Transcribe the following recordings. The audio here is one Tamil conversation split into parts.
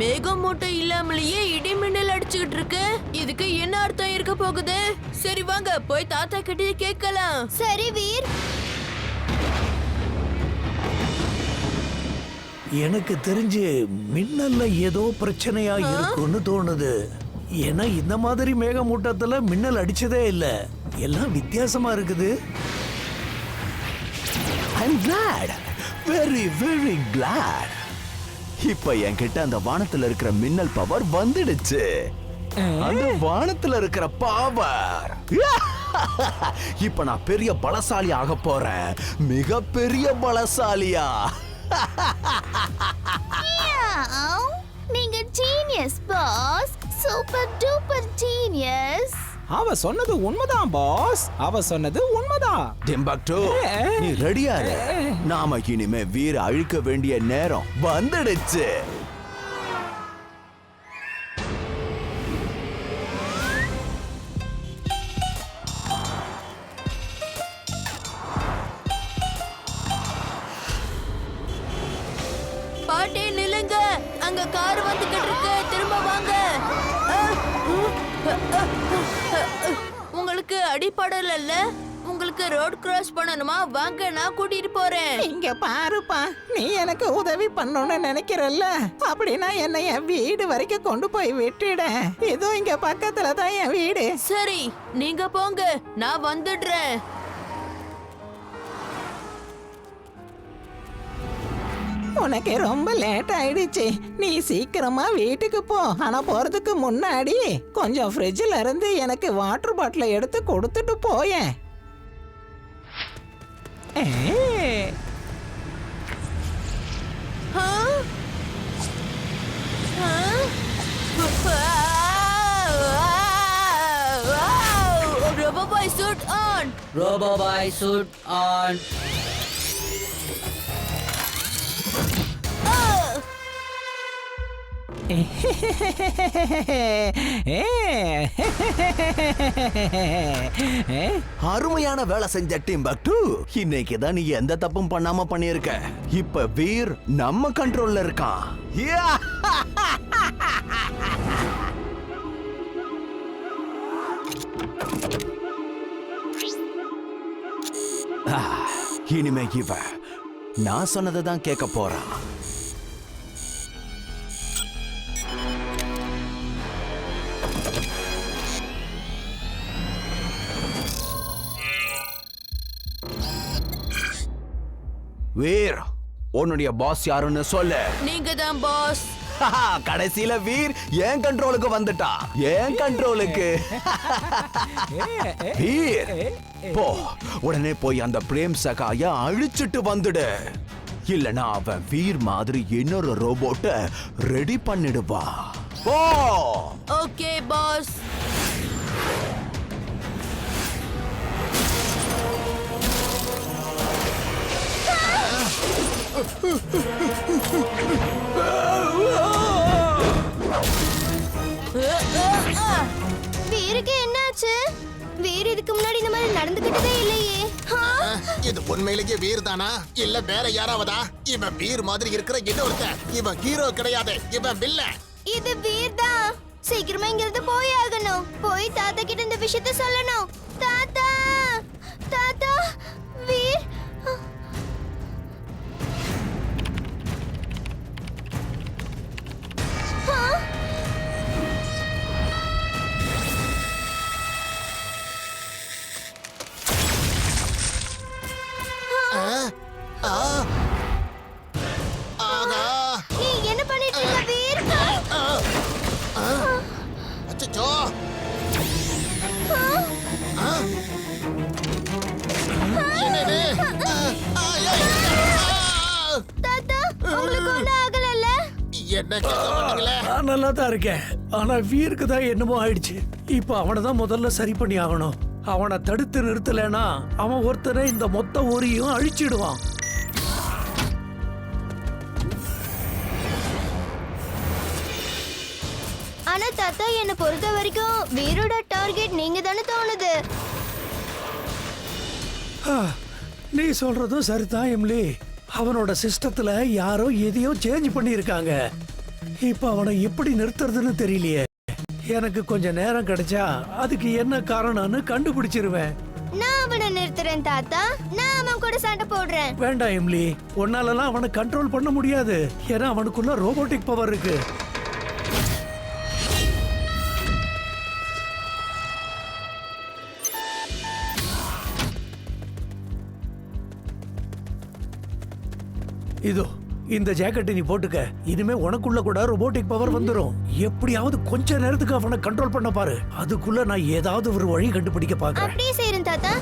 மேகம் மூட்டை இல்லாமலேயே இடி மின்னல் அடிச்சுக்கிட்டு இருக்கு. இதுக்கு என்ன அர்த்தம் இருக்க போகுது? சரி வாங்க போய் தாத்தா கிட்ட கேட்கலாம். சரி வீர். எனக்கு தெரிஞ்சு மின்னல்ல ஏதோ பிரச்சனையா இருக்குன்னு தோணுது. ஏன்னா இந்த மாதிரி மேகமூட்டத்துல மின்னல் அடிச்சதே இல்ல. எல்லாம் வித்தியாசமா இருக்குது. I'm glad. Very, very glad. இப்ப என்கிட்ட அந்த வானத்துல இருக்கிற மின்னல் பவர் வந்துடுச்சு. அந்த வானத்துல இருக்கிற பவர். இப்ப நான் பெரிய பலசாலி ஆக போறேன். மிகப்பெரிய பலசாலியா. நீங்க genius boss. Super duper genius. அவ சொன்னது உண்மைதான் பாஸ். அவ சொன்னது உண்மைதான். டிம்பக்டு, நீ ரெடியா இரு. நாம இனிமே வீர அழிக்க வேண்டிய நேரம் வந்துடுச்சு. பாட்டி நில்லுங்க, அங்க கார் வந்துகிட்டு இருக்கு, திரும்ப வாங்க. உங்களுக்கு அடிபடல? உங்களுக்கு ரோட் கிராஸ் பண்ணணுமா? வாங்க நான் கூட்டிட்டு போறேன். இங்க பாருப்பா, நீ எனக்கு உதவி பண்ணணும்னு நினைக்கிறல்ல, அப்படின்னா என்னை என் வீடு வரைக்கும் கொண்டு போய் விட்டுட. இதோ இங்க பக்கத்துல தான் என் வீடு. சரி நீங்க போங்க, நான் வந்துடுறேன். உனக்கு ரொம்ப லேட் ஆயிடுச்சு. நீ சீக்கிரமா வீட்டுக்கு போ. ஆனா போறதுக்கு முன்னாடி கொஞ்சம் ஃப்ரிட்ஜ்ல இருந்து எனக்கு வாட்டர் பாட்டில எடுத்து கொடுத்துட்டு போயேன். Roboboy suit on. Roboboy suit on. அருமையான வேலை செஞ்ச டிம்பக்டு. இன்னைக்கு தான் நீ எந்த தப்பும் பண்ணாம பண்ணிருக்க. இப்ப வீர் நம்ம கண்ட்ரோல்ல இருக்கான். இனிமே இவ நான் சொன்னதை தான் கேட்க போறான். வீர், உன்னுடைய பாஸ் யாருன்னு சொல்லு. நீங்க தான் பாஸ். கடைசியில வீர் என் கண்ட்ரோலுக்கு வந்துட்டா. என் கண்ட்ரோலுக்கு. வீர் போ, உடனே போய் அந்த பிரேம் சகாய அழிச்சிட்டு வந்துடு. இல்லனா அவன் வீர் மாதிரி இன்னொரு ரோபோட்ட ரெடி பண்ணிடுவா. போ. Okay pass. வீருக்கு என்னாச்சு? வீர் இதுக்கு முன்னாடி இந்த மாதிரி நடந்துக்கிட்டதே இல்லையே. இது உண்மையிலேயே வீர் தானா இல்ல வேற யாராவதா? இவன் வீர் மாதிரி இருக்கிற இன்னொருத்தன். இவன் ஹீரோ கிடையாது, இவன் வில்லன். இது வீர் தான். சீக்கிரமா இங்க இருந்து போய் ஆகணும். போய் தாத்தா கிட்ட இந்த விஷயத்தை சொல்லணும். தாத்தா, தாத்தா, வீர். நீ என்ன பண்ணிட்டு இருக்க வீர்? அச்சச்சோ. என்னது? தாத்தா, உங்களுக்கு ஒண்ணும் ஆகலல்ல? என்ன கேட்க மாட்டீங்களே? நான் நல்லா தான் இருக்கேன். ஆனா வீருக்கு தான் என்னமோ ஆயிடுச்சு. இப்ப அவனை தான் முதல்ல சரி பண்ணி ஆகணும். அவனை தடுத்து நிறுத்தலைன்னா அவன் ஒருத்தனை இந்த மொத்த ஊரையும் அழிச்சிடுவான். ஆனா தாத்தா, என்ன பொறுத்த வரைக்கும் வீரோட டார்கெட் நீங்க தானே தோணுது. நீ சொல்றதும் சரிதான் எம்லி. அவனோட சிஸ்டத்துல யாரோ எதையோ சேஞ்ச் பண்ணியிருக்காங்க. இப்ப அவனை எப்படி நிறுத்துறதுன்னு தெரியலையே. எனக்கு கொஞ்சம் நேரம் கிடைச்சா அதுக்கு என்ன காரணம்னு கண்டுபிடிச்சிருவேன். நான் அவனை நிறுத்துறேன் தாத்தா. நான் அவன் கூட சண்டை போடுறேன். வேண்டாம் எம்லி, உன்னாலலாம் அவனை கண்ட்ரோல் பண்ண முடியாது. ஏன்னா அவனுக்குள்ள ரோபோட்டிக் பவர் இருக்கு. இதோ இந்த ஜாக்கெட்டை நீ போட்டுக்க. இனிமே உனக்குள்ள கூட ரோபோட்டிக் பவர் வந்துரும். எப்படியாவது கொஞ்ச நேரத்துக்கு அவனை கண்ட்ரோல் பண்ண பாரு. அதுக்குள்ள நான் ஏதாவது ஒரு வழி கண்டுபிடிக்க பாக்குறேன். அப்படியே செய்றேன் தாத்தா.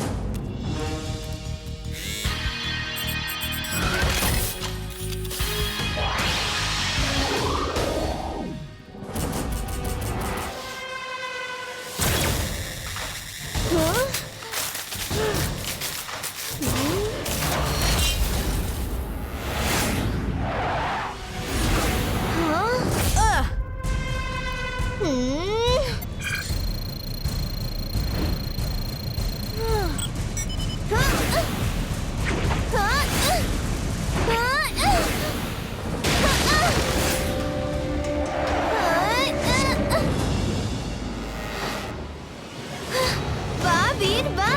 வா வீர் வா.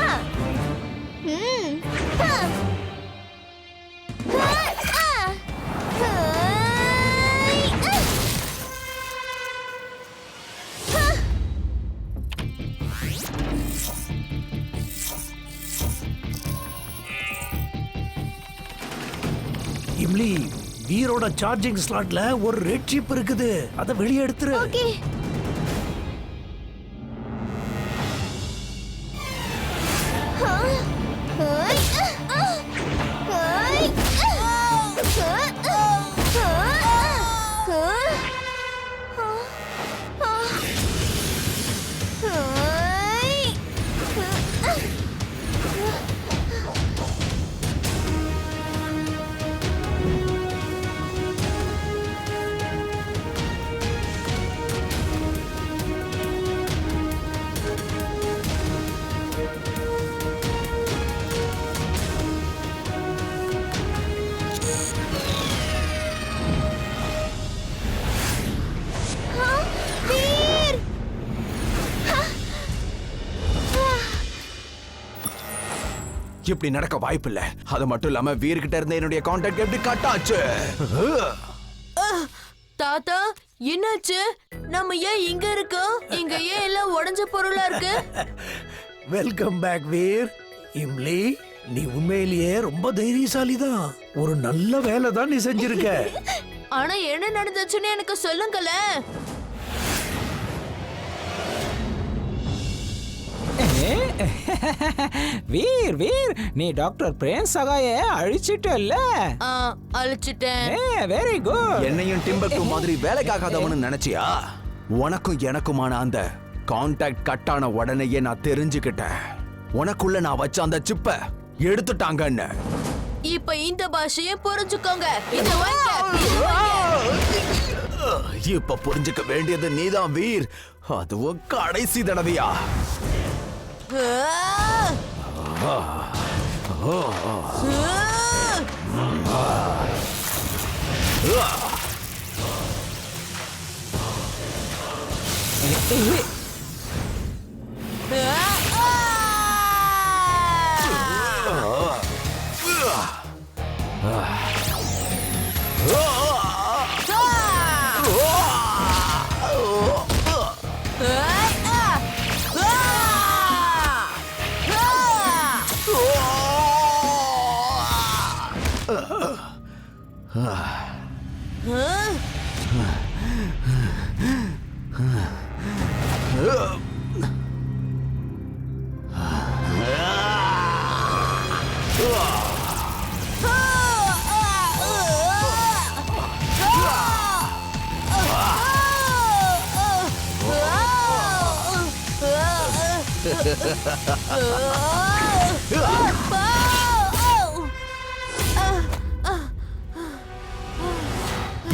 இம்லி, வீரோட சார்ஜிங் ஸ்லாட்ல ஒரு ரெட் சிப் இருக்குது. அதை வெளியே எடுத்துரு. ஓகே. இப்படி நடக்க வாய்ப்பில்ல. அது மட்டும் இல்லாம வீர்கிட்ட இருந்த என்னுடைய கான்டாக்ட் எப்படி கட் ஆச்சு? தாத்தா என்னாச்சு? நம்ம ஏன் இங்க இருக்கோம்? இங்க ஏன் எல்லாம் உடைஞ்ச பொருளா இருக்கு? Welcome back Veer. இம்லி, நீ உண்மையிலேயே ரொம்ப தைரியசாலி தான். ஒரு நல்ல வேலை தான் நீ செஞ்சிருக்க. ஆனா என்ன நடந்துச்சுன்னு எனக்கு சொல்லுங்களேன். வீர் வீர், நீ டாக்டர் பிரேம் சகாய அழிச்சிட்டல்ல? அழிச்சிட்டேன். Very good. என்னையும் டிம்பக்டு மாதிரி வேலைக்காகாதவனு நினைச்சியா? உனக்கும் எனக்குமான அந்த கான்டாக்ட் கட்டான உடனேயே நான் தெரிஞ்சுக்கிட்டேன். உனக்குள்ள நான் வச்ச அந்த சிப்ப எடுத்துட்டாங்கன்னு. இப்ப இந்த பாஷையை புரிஞ்சுக்கோங்க. இத வாங்க, இத வாங்க. இப்ப புரிஞ்சுக்க வேண்டியது நீதான் வீர். அதுவும் கடைசி தடவையா?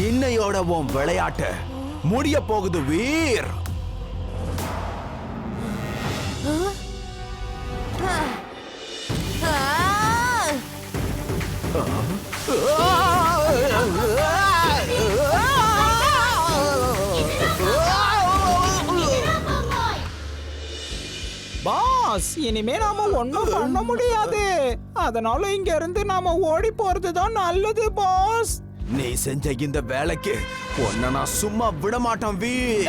இன்னையோட உன் விளையாட்டு முடிய போகுது வீர். பாஸ் இனிமே நாம ஒண்ணும் பண்ண முடியாது. அதனால இங்க இருந்து நாம ஓடி போறது தான் நல்லது பாஸ். நீ செஞ்ச இந்த வேலைக்கு உன்னை நான் சும்மா விட மாட்டேன் வீர்.